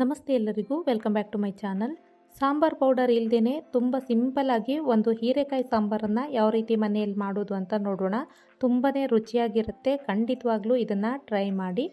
ನಮಸ್ತೆ ಎಲ್ಲರಿಗೂ welcome back to my channel. Sambar powder ಇಲ್ಲದೇ ತುಂಬ ಸಿಂಪಲ್ ಆಗಿ ಒಂದು ಹೀರೆಕಾಯಿ ಸಾಂಬಾರನ್ನು ಯಾವ ರೀತಿ ಮನೆಯಲ್ಲಿ ಮಾಡೋದು ಅಂತ ನೋಡೋಣ. ತುಂಬಾ ರುಚಿಯಾಗಿರುತ್ತೆ. ಖಂಡಿತವಾಗ್ಲೂ ಇದನ್ನು ಟ್ರೈ ಮಾಡಿ.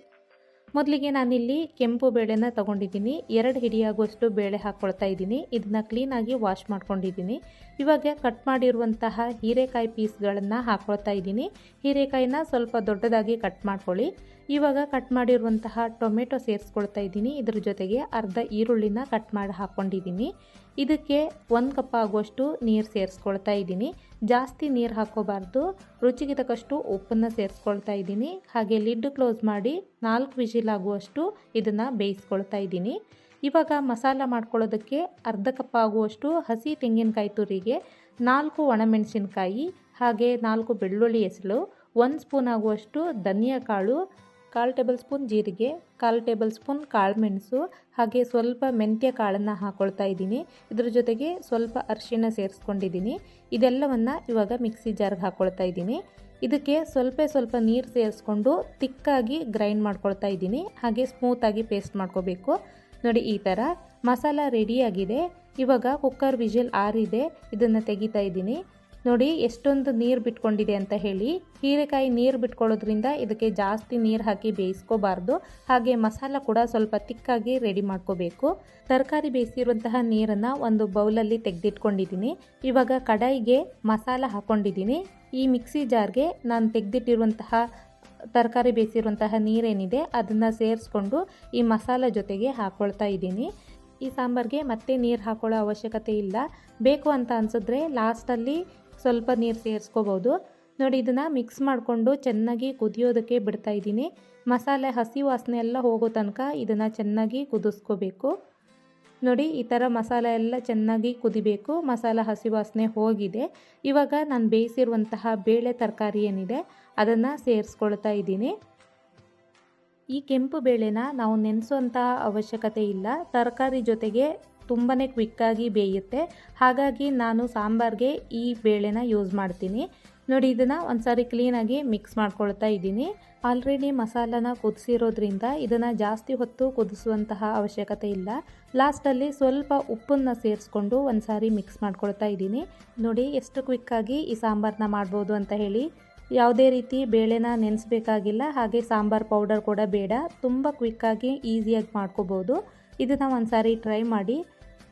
ಮೊದಲಿಗೆ ನಾನಿಲ್ಲಿ ಕೆಂಪು ಬೇಳೆನ ತಗೊಂಡಿದ್ದೀನಿ. 2 ಹಿಡಿಯಾಗುವಷ್ಟು ಬೇಳೆ ಹಾಕ್ಕೊಳ್ತಾ ಇದ್ದೀನಿ. ಇದನ್ನು ಕ್ಲೀನಾಗಿ ವಾಶ್ ಮಾಡ್ಕೊಂಡಿದ್ದೀನಿ. ಇವಾಗ ಕಟ್ ಮಾಡಿರುವಂತಹ ಹೀರೆಕಾಯಿ ಪೀಸ್ಗಳನ್ನು ಹಾಕ್ಕೊಳ್ತಾ ಇದ್ದೀನಿ. ಹೀರೆಕಾಯಿನ ಸ್ವಲ್ಪ ದೊಡ್ಡದಾಗಿ ಕಟ್ ಮಾಡ್ಕೊಳ್ಳಿ. ಇವಾಗ ಕಟ್ ಮಾಡಿರುವಂತಹ ಟೊಮೆಟೊ ಸೇರಿಸ್ಕೊಳ್ತಾ ಇದ್ದೀನಿ. ಇದ್ರ ಜೊತೆಗೆ ಅರ್ಧ ಈರುಳ್ಳಿನ ಕಟ್ ಮಾಡಿ ಹಾಕ್ಕೊಂಡಿದ್ದೀನಿ. ಇದಕ್ಕೆ 1 ಕಪ್ ಆಗುವಷ್ಟು ನೀರು ಸೇರಿಸ್ಕೊಳ್ತಾ ಇದ್ದೀನಿ. ಜಾಸ್ತಿ ನೀರು ಹಾಕೋಬಾರ್ದು. ರುಚಿಗೆ ತಕ್ಕಷ್ಟು ಉಪ್ಪನ್ನು ಸೇರಿಸ್ಕೊಳ್ತಾ ಇದ್ದೀನಿ. ಹಾಗೆ ಲಿಡ್ ಕ್ಲೋಸ್ ಮಾಡಿ 4 ವಿಜಿಲ್ ಆಗುವಷ್ಟು ಇದನ್ನು ಬೇಯಿಸ್ಕೊಳ್ತಾ ಇದ್ದೀನಿ. ಇವಾಗ ಮಸಾಲ ಮಾಡ್ಕೊಳ್ಳೋದಕ್ಕೆ ಅರ್ಧ ಕಪ್ ಆಗುವಷ್ಟು ಹಸಿ ತೆಂಗಿನಕಾಯಿ ತುರಿಗೆ, 4 ಒಣಮೆಣಸಿನಕಾಯಿ, ಹಾಗೆ 4 ಬೆಳ್ಳುಳ್ಳಿ ಹೆಸರು, 1 ಸ್ಪೂನ್ ಆಗುವಷ್ಟು ಧನಿಯಾ ಕಾಳು, 1/4 ಟೇಬಲ್ ಸ್ಪೂನ್ ಜೀರಿಗೆ, 1/4 ಟೇಬಲ್ ಸ್ಪೂನ್ ಕಾಳುಮೆಣಸು, ಹಾಗೆ ಸ್ವಲ್ಪ ಮೆಂತ್ಯ ಕಾಳನ್ನು ಹಾಕ್ಕೊಳ್ತಾ ಇದ್ದೀನಿ. ಇದ್ರ ಜೊತೆಗೆ ಸ್ವಲ್ಪ ಅರಿಶಿಣ ಸೇರಿಸ್ಕೊಂಡಿದ್ದೀನಿ. ಇದೆಲ್ಲವನ್ನು ಇವಾಗ ಮಿಕ್ಸಿ ಜಾರ್ಗೆ ಹಾಕ್ಕೊಳ್ತಾ ಇದ್ದೀನಿ. ಇದಕ್ಕೆ ಸ್ವಲ್ಪ ನೀರು ಸೇರಿಸ್ಕೊಂಡು ತಿಕ್ಕಾಗಿ ಗ್ರೈಂಡ್ ಮಾಡ್ಕೊಳ್ತಾ ಇದ್ದೀನಿ. ಹಾಗೆ ಸ್ಮೂತಾಗಿ ಪೇಸ್ಟ್ ಮಾಡ್ಕೋಬೇಕು. ನೋಡಿ, ಈ ಥರ ಮಸಾಲ ರೆಡಿಯಾಗಿದೆ. ಇವಾಗ ಕುಕ್ಕರ್ ವಿಜಿಲ್ ಆರಿದೆ. ಇದನ್ನು ತೆಗಿತಾ ಇದ್ದೀನಿ. ನೋಡಿ ಎಷ್ಟೊಂದು ನೀರು ಬಿಟ್ಕೊಂಡಿದೆ ಅಂತ ಹೇಳಿ. ಹೀರೆಕಾಯಿ ನೀರು ಬಿಟ್ಕೊಳ್ಳೋದ್ರಿಂದ ಇದಕ್ಕೆ ಜಾಸ್ತಿ ನೀರು ಹಾಕಿ ಬೇಯಿಸ್ಕೋಬಾರ್ದು. ಹಾಗೆ ಮಸಾಲ ಕೂಡ ಸ್ವಲ್ಪ ತಿಕ್ಕಾಗಿ ರೆಡಿ ಮಾಡ್ಕೋಬೇಕು. ತರಕಾರಿ ಬೇಯಿಸಿರುವಂತಹ ನೀರನ್ನು ಒಂದು ಬೌಲಲ್ಲಿ ತೆಗೆದಿಟ್ಕೊಂಡಿದ್ದೀನಿ. ಇವಾಗ ಕಡಾಯಿಗೆ ಮಸಾಲ ಹಾಕ್ಕೊಂಡಿದ್ದೀನಿ. ಈ ಮಿಕ್ಸಿ ಜಾರ್ಗೆ ನಾನು ತೆಗೆದಿಟ್ಟಿರುವಂತಹ ತರಕಾರಿ ಬೇಯಿಸಿರುವಂತಹ ನೀರೇನಿದೆ ಅದನ್ನು ಸೇರಿಸ್ಕೊಂಡು ಈ ಮಸಾಲ ಜೊತೆಗೆ ಹಾಕ್ಕೊಳ್ತಾ ಇದ್ದೀನಿ. ಈ ಸಾಂಬಾರಿಗೆ ಮತ್ತೆ ನೀರು ಹಾಕೊಳ್ಳೋ ಅವಶ್ಯಕತೆ ಇಲ್ಲ. ಬೇಕು ಅಂತ ಅನಿಸಿದ್ರೆ ಲಾಸ್ಟಲ್ಲಿ ಸ್ವಲ್ಪ ನೀರು ಸೇರಿಸ್ಕೋಬೋದು. ನೋಡಿ, ಇದನ್ನು ಮಿಕ್ಸ್ ಮಾಡಿಕೊಂಡು ಚೆನ್ನಾಗಿ ಕುದಿಯೋದಕ್ಕೆ ಬಿಡ್ತಾ ಇದ್ದೀನಿ. ಮಸಾಲೆ ಹಸಿ ವಾಸನೆ ಎಲ್ಲ ಹೋಗೋ ತನಕ ಇದನ್ನು ಚೆನ್ನಾಗಿ ಕುದಿಸ್ಕೋಬೇಕು. ನೋಡಿ, ಈ ಥರ ಮಸಾಲೆ ಎಲ್ಲ ಚೆನ್ನಾಗಿ ಕುದಿಬೇಕು. ಮಸಾಲ ಹಸಿ ವಾಸನೆ ಹೋಗಿದೆ. ಇವಾಗ ನಾನು ಬೇಯಿಸಿರುವಂತಹ ಬೇಳೆ ತರಕಾರಿ ಏನಿದೆ ಅದನ್ನು ಸೇರಿಸ್ಕೊಳ್ತಾ ಇದ್ದೀನಿ. ಈ ಕೆಂಪು ಬೇಳೆನ ನಾವು ನೆನೆಸೋಂತಹ ಅವಶ್ಯಕತೆ ಇಲ್ಲ. ತರಕಾರಿ ಜೊತೆಗೆ ತುಂಬಾ ಕ್ವಿಕ್ಕಾಗಿ ಬೇಯುತ್ತೆ. ಹಾಗಾಗಿ ನಾನು ಸಾಂಬಾರಿಗೆ ಈ ಬೇಳೆನ ಯೂಸ್ ಮಾಡ್ತೀನಿ. ನೋಡಿ, ಇದನ್ನು ಒಂದ್ಸಾರಿ ಕ್ಲೀನಾಗಿ ಮಿಕ್ಸ್ ಮಾಡ್ಕೊಳ್ತಾ ಇದ್ದೀನಿ. ಆಲ್ರೆಡಿ ಮಸಾಲನ ಕುದಿಸಿರೋದ್ರಿಂದ ಇದನ್ನು ಜಾಸ್ತಿ ಹೊತ್ತು ಕುದಿಸುವಂತಹ ಅವಶ್ಯಕತೆ ಇಲ್ಲ. ಲಾಸ್ಟಲ್ಲಿ ಸ್ವಲ್ಪ ಉಪ್ಪನ್ನು ಸೇರಿಸ್ಕೊಂಡು ಒಂದ್ಸಾರಿ ಮಿಕ್ಸ್ ಮಾಡ್ಕೊಳ್ತಾ ಇದ್ದೀನಿ. ನೋಡಿ ಎಷ್ಟು ಕ್ವಿಕ್ಕಾಗಿ ಈ ಸಾಂಬಾರನ್ನ ಮಾಡ್ಬೋದು ಅಂತ ಹೇಳಿ. ಯಾವುದೇ ರೀತಿ ಬೇಳೆನ ನೆನೆಸಬೇಕಾಗಿಲ್ಲ. ಹಾಗೆ ಸಾಂಬಾರ್ ಪೌಡರ್ ಕೂಡ ಬೇಡ. ತುಂಬ ಕ್ವಿಕ್ಕಾಗಿ ಈಸಿಯಾಗಿ ಮಾಡ್ಕೋಬೋದು. ಇದನ್ನು ಒಂದ್ಸಾರಿ ಟ್ರೈ ಮಾಡಿ.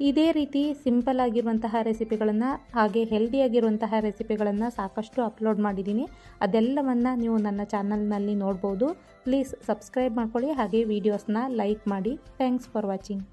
ಇದೇ ರೀತಿ ಸಿಂಪಲ್ ಆಗಿರುವಂತಹ ರೆಸಿಪಿಗಳನ್ನು ಹಾಗೆ ಹೆಲ್ದಿಯಾಗಿರುವಂತಹ ರೆಸಿಪಿಗಳನ್ನು ಸಾಕಷ್ಟು ಅಪ್ಲೋಡ್ ಮಾಡಿದ್ದೀನಿ. ಅದೆಲ್ಲವನ್ನು ನೀವು ನನ್ನ ಚಾನಲ್ನಲ್ಲಿ ನೋಡ್ಬೋದು. ಪ್ಲೀಸ್ ಸಬ್ಸ್ಕ್ರೈಬ್ ಮಾಡ್ಕೊಳ್ಳಿ. ಹಾಗೆ ವೀಡಿಯೋಸ್ನ ಲೈಕ್ ಮಾಡಿ. Thanks for watching.